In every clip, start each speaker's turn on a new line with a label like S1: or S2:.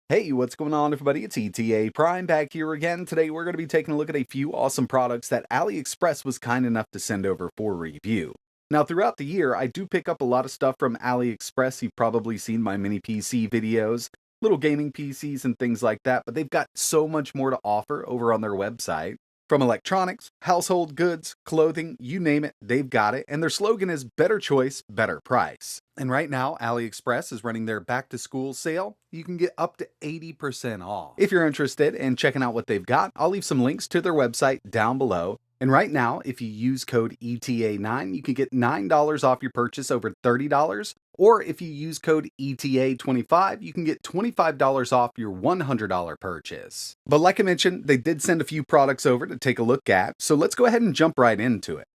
S1: Hey, what's going on, everybody? It's ETAPRIME back here again. Today, we're going to be taking a look at a few awesome products that Aliexpress was kind enough to send over for review. Now, throughout the year, I do pick up a lot of stuff from Aliexpress. You've probably seen my mini PC videos, little gaming PCs and things like that, but they've got so much more to offer over on their website. From electronics, household goods, clothing, you name it, they've got it, and their slogan is better choice, better price. And right now, AliExpress is running their back to school sale. You can get up to 80% off. If you're interested in checking out what they've got, I'll leave some links to their website down below. And right now, if you use code ETA9, you can get $9 off your purchase over $30. Or if you use code ETA25, you can get $25 off your $100 purchase. But like I mentioned, they did send a few products over to take a look at, so let's go ahead and jump right into it.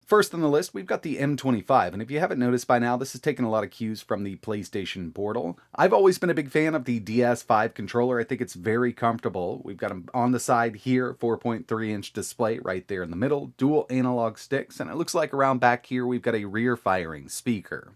S1: First on the list, we've got the M25, and if you haven't noticed by now, this has taken a lot of cues from the PlayStation Portal. I've always been a big fan of the DS5 controller. I think it's very comfortable. We've got them on the side here, 4.3-inch display right there in the middle, dual analog sticks, and it looks like around back here we've got a rear-firing speaker.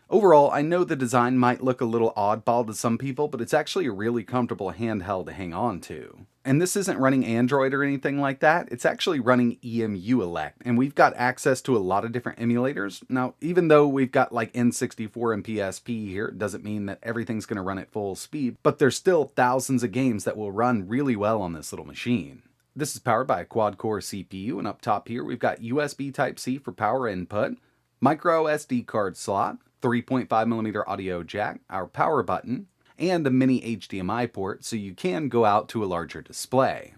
S1: Overall, I know the design might look a little oddball to some people, but it's actually a really comfortable handheld to hang on to. And this isn't running Android or anything like that, it's actually running EMU-Elect, and we've got access to a lot of different emulators. Now, even though we've got like N64 and PSP here, it doesn't mean that everything's going to run at full speed, but there's still thousands of games that will run really well on this little machine. This is powered by a quad-core CPU, and up top here we've got USB Type-C for power input, micro SD card slot, 3.5mm audio jack, our power button, and a mini HDMI port so you can go out to a larger display.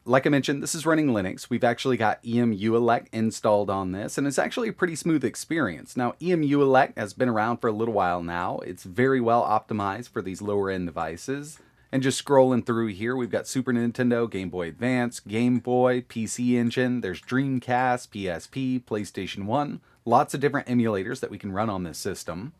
S1: Like I mentioned, this is running Linux. We've actually got EMU-Elect installed on this, and it's actually a pretty smooth experience. Now, EMU-Elect has been around for a little while now. It's very well optimized for these lower-end devices. And just scrolling through here, we've got Super Nintendo, Game Boy Advance, Game Boy, PC Engine, there's Dreamcast, PSP, PlayStation 1, lots of different emulators that we can run on this system.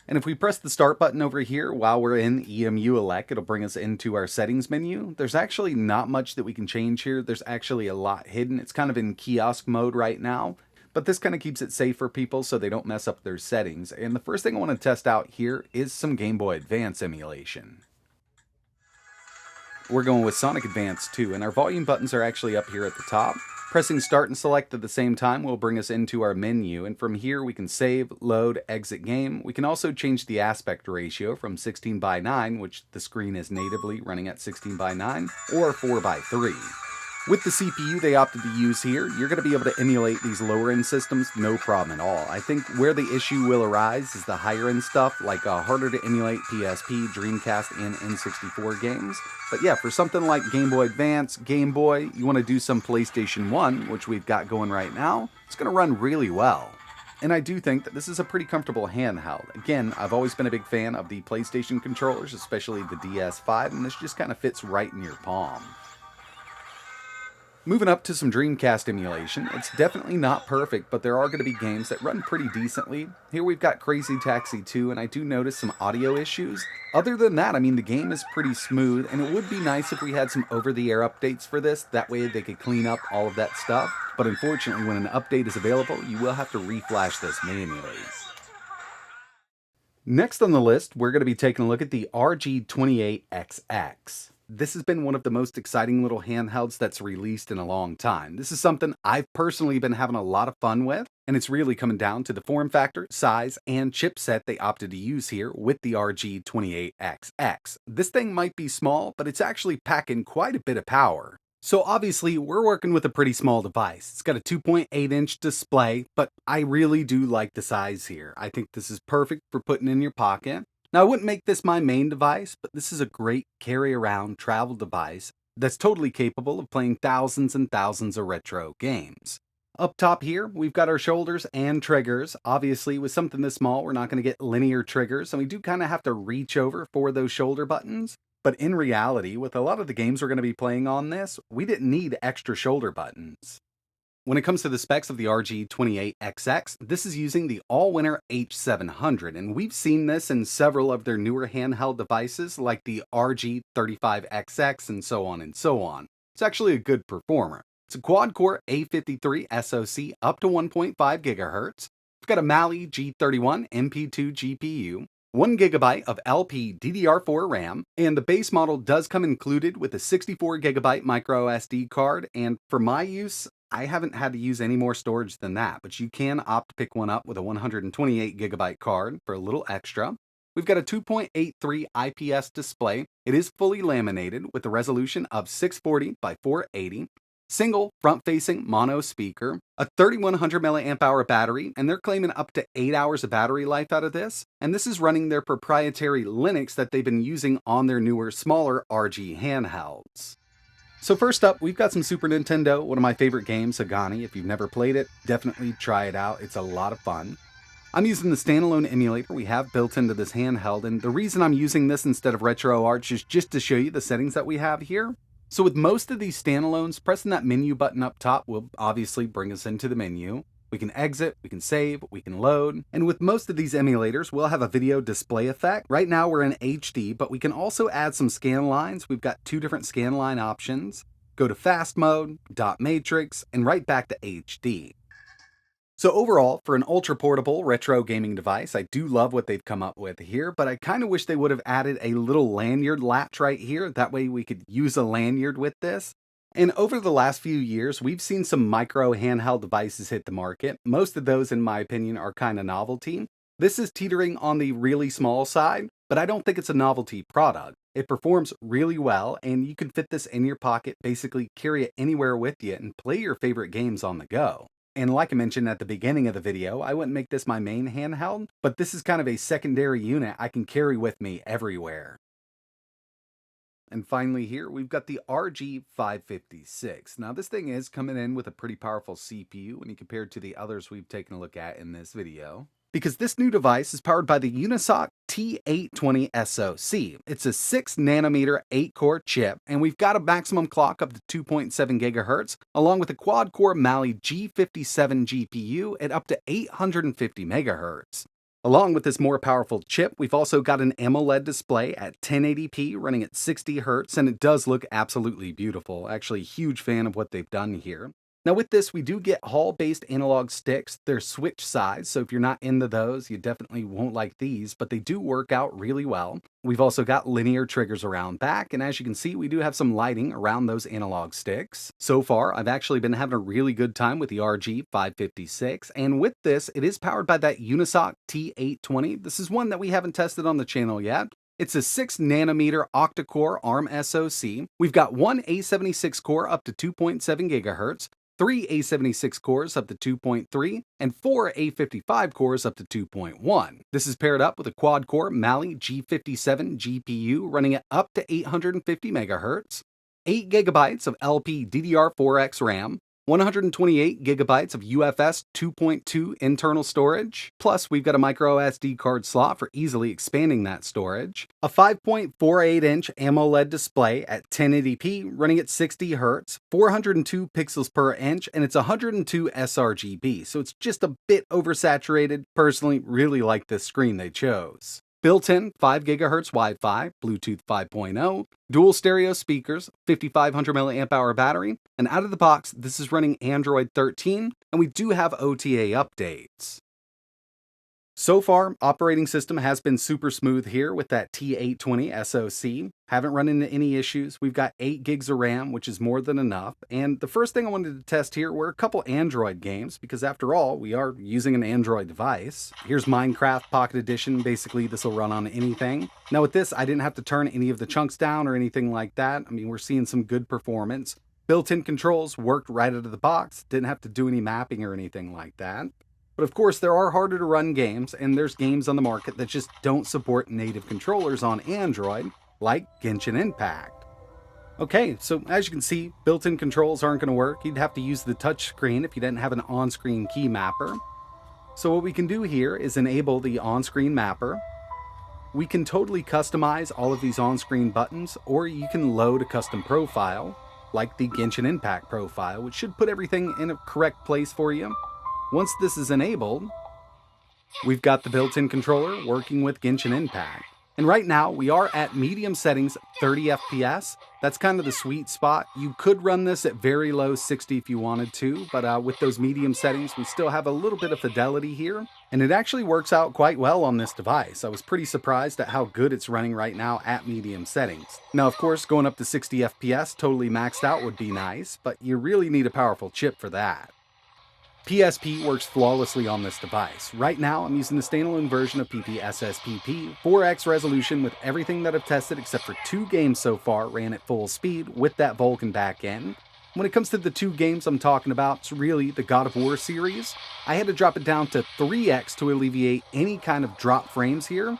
S1: And if we press the start button over here while we're in EMU-Elect, it'll bring us into our settings menu. There's actually not much that we can change here. There's actually a lot hidden. It's kind of in kiosk mode right now, but this kind of keeps it safe for people so they don't mess up their settings. And the first thing I want to test out here is some Game Boy Advance emulation. We're going with Sonic Advance 2, and our volume buttons are actually up here at the top. Pressing start and select at the same time will bring us into our menu, and from here we can save, load, exit game. We can also change the aspect ratio from 16:9, which the screen is natively running at 16:9, or 4:3. With the CPU they opted to use here, you're going to be able to emulate these lower-end systems no problem at all. I think where the issue will arise is the higher-end stuff, like harder to emulate PSP, Dreamcast, and N64 games. But yeah, for something like Game Boy Advance, Game Boy, you want to do some PlayStation 1, which we've got going right now, it's going to run really well. And I do think that this is a pretty comfortable handheld. Again, I've always been a big fan of the PlayStation controllers, especially the DS5, and this just kind of fits right in your palm. Moving up to some Dreamcast emulation, it's definitely not perfect, but there are going to be games that run pretty decently. Here we've got Crazy Taxi 2, and I do notice some audio issues. Other than that, I mean, the game is pretty smooth, and it would be nice if we had some over-the-air updates for this. That way they could clean up all of that stuff. But unfortunately, when an update is available, you will have to reflash this manually. Next on the list, we're going to be taking a look at the RG28XX. This has been one of the most exciting little handhelds that's released in a long time. This is something I've personally been having a lot of fun with, and it's really coming down to the form factor, size, and chipset they opted to use here with the RG28XX. This thing might be small, but it's actually packing quite a bit of power. So obviously, we're working with a pretty small device. It's got a 2.8-inch display, but I really do like the size here. I think this is perfect for putting in your pocket. Now, I wouldn't make this my main device, but this is a great carry-around travel device that's totally capable of playing thousands and thousands of retro games. Up top here, we've got our shoulders and triggers. Obviously, with something this small, we're not going to get linear triggers, and we do kind of have to reach over for those shoulder buttons. But in reality, with a lot of the games we're going to be playing on this, we didn't need extra shoulder buttons. When it comes to the specs of the RG28XX, this is using the all-winner H700, and we've seen this in several of their newer handheld devices like the RG35XX and so on and so on. It's actually a good performer. It's a quad-core A53 SoC up to 1.5 GHz. It's got a Mali G31 MP2 GPU, 1 GB of LPDDR4 RAM, and the base model does come included with a 64 GB micro SD card, and for my use, I haven't had to use any more storage than that, but you can opt to pick one up with a 128 GB card for a little extra. We've got a 2.83 IPS display. It is fully laminated with a resolution of 640 by 480. Single front-facing mono speaker, a 3100 mAh battery, and they're claiming up to 8 hours of battery life out of this. And this is running their proprietary Linux that they've been using on their newer, smaller RG handhelds. So first up, we've got some Super Nintendo, one of my favorite games, Agani. If you've never played it, definitely try it out. It's a lot of fun. I'm using the standalone emulator we have built into this handheld, and the reason I'm using this instead of RetroArch is just to show you the settings that we have here. So with most of these standalones, pressing that menu button up top will obviously bring us into the menu. We can exit, we can save, we can load, and with most of these emulators, we'll have a video display effect. Right now we're in HD, but we can also add some scan lines. We've got 2 different scan line options. Go to fast mode, dot matrix, and right back to HD. So overall, for an ultra-portable retro gaming device, I do love what they've come up with here, but I kind of wish they would have added a little lanyard latch right here. That way we could use a lanyard with this. And over the last few years, we've seen some micro handheld devices hit the market. Most of those, in my opinion, are kind of novelty. This is teetering on the really small side, but I don't think it's a novelty product. It performs really well, and you can fit this in your pocket, basically carry it anywhere with you, and play your favorite games on the go. And like I mentioned at the beginning of the video, I wouldn't make this my main handheld, but this is kind of a secondary unit I can carry with me everywhere. And finally here, we've got the RG556. Now this thing is coming in with a pretty powerful CPU when you compare it to the others we've taken a look at in this video, because this new device is powered by the Unisoc T820 SoC. It's a 6nm 8-core chip, and we've got a maximum clock up to 2.7 GHz, along with a quad-core Mali G57 GPU at up to 850 MHz. Along with this more powerful chip, we've also got an AMOLED display at 1080p running at 60 Hz, and it does look absolutely beautiful. Actually, huge fan of what they've done here. Now with this, we do get Hall-based analog sticks. They're switch size, so if you're not into those, you definitely won't like these, but they do work out really well. We've also got linear triggers around back, and as you can see, we do have some lighting around those analog sticks. So far, I've actually been having a really good time with the RG556, and with this, it is powered by that Unisoc T820. This is one that we haven't tested on the channel yet. It's a 6nm octa-core ARM SoC. We've got one A76 core up to 2.7 GHz, 3 A76 cores up to 2.3, and 4 A55 cores up to 2.1. This is paired up with a quad-core Mali G57 GPU running at up to 850 MHz, 8 GB of LPDDR4X RAM, 128 GB of UFS 2.2 internal storage, plus we've got a micro SD card slot for easily expanding that storage, a 5.48-inch AMOLED display at 1080p running at 60 Hz, 402 pixels per inch, and it's 102 sRGB, so it's just a bit oversaturated. Personally, really like this screen they chose. Built-in 5 GHz Wi-Fi, Bluetooth 5.0, dual stereo speakers, 5500 mAh battery, and out of the box, this is running Android 13, and we do have OTA updates. So far, operating system has been super smooth here with that T820 SoC. Haven't run into any issues. We've got 8 gigs of RAM, which is more than enough. And the first thing I wanted to test here were a couple Android games, because after all, we are using an Android device. Here's Minecraft Pocket Edition. Basically, this will run on anything. Now with this, I didn't have to turn any of the chunks down or anything like that. I mean, we're seeing some good performance. Built-in controls worked right out of the box. Didn't have to do any mapping or anything like that. But of course, there are harder to run games, and there's games on the market that just don't support native controllers on Android, like Genshin Impact. Okay, so as you can see, built-in controls aren't going to work. You'd have to use the touchscreen if you didn't have an on-screen key mapper. So what we can do here is enable the on-screen mapper. We can totally customize all of these on-screen buttons, or you can load a custom profile, like the Genshin Impact profile, which should put everything in a correct place for you. Once this is enabled, we've got the built-in controller working with Genshin Impact. And right now, we are at medium settings, 30 FPS. That's kind of the sweet spot. You could run this at very low 60 if you wanted to, but with those medium settings, we still have a little bit of fidelity here. And it actually works out quite well on this device. I was pretty surprised at how good it's running right now at medium settings. Now, of course, going up to 60 FPS totally maxed out would be nice, but you really need a powerful chip for that. PSP works flawlessly on this device. Right now, I'm using the standalone version of PPSSPP, 4X resolution with everything that I've tested except for 2 games so far ran at full speed with that Vulkan backend. When it comes to the 2 games I'm talking about, it's really the God of War series. I had to drop it down to 3X to alleviate any kind of drop frames here.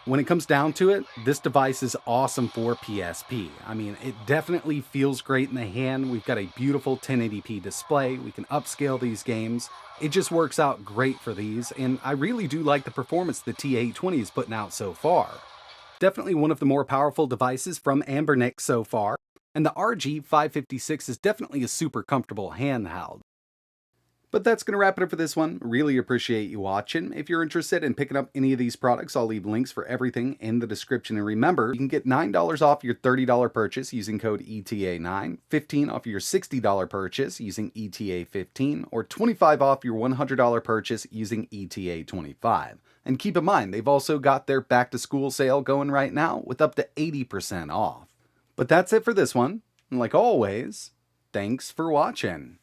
S1: When it comes down to it, this device is awesome for PSP. I mean, it definitely feels great in the hand. We've got a beautiful 1080p display. We can upscale these games. It just works out great for these, and I really do like the performance the T820 is putting out so far. Definitely one of the more powerful devices from Anbernic so far, and the RG556 is definitely a super comfortable handheld. But that's going to wrap it up for this one. Really appreciate you watching. If you're interested in picking up any of these products, I'll leave links for everything in the description. And remember, you can get $9 off your $30 purchase using code ETA9, $15 off your $60 purchase using ETA15, or $25 off your $100 purchase using ETA25. And keep in mind, they've also got their back to school sale going right now with up to 80% off. But that's it for this one. And like always, thanks for watching.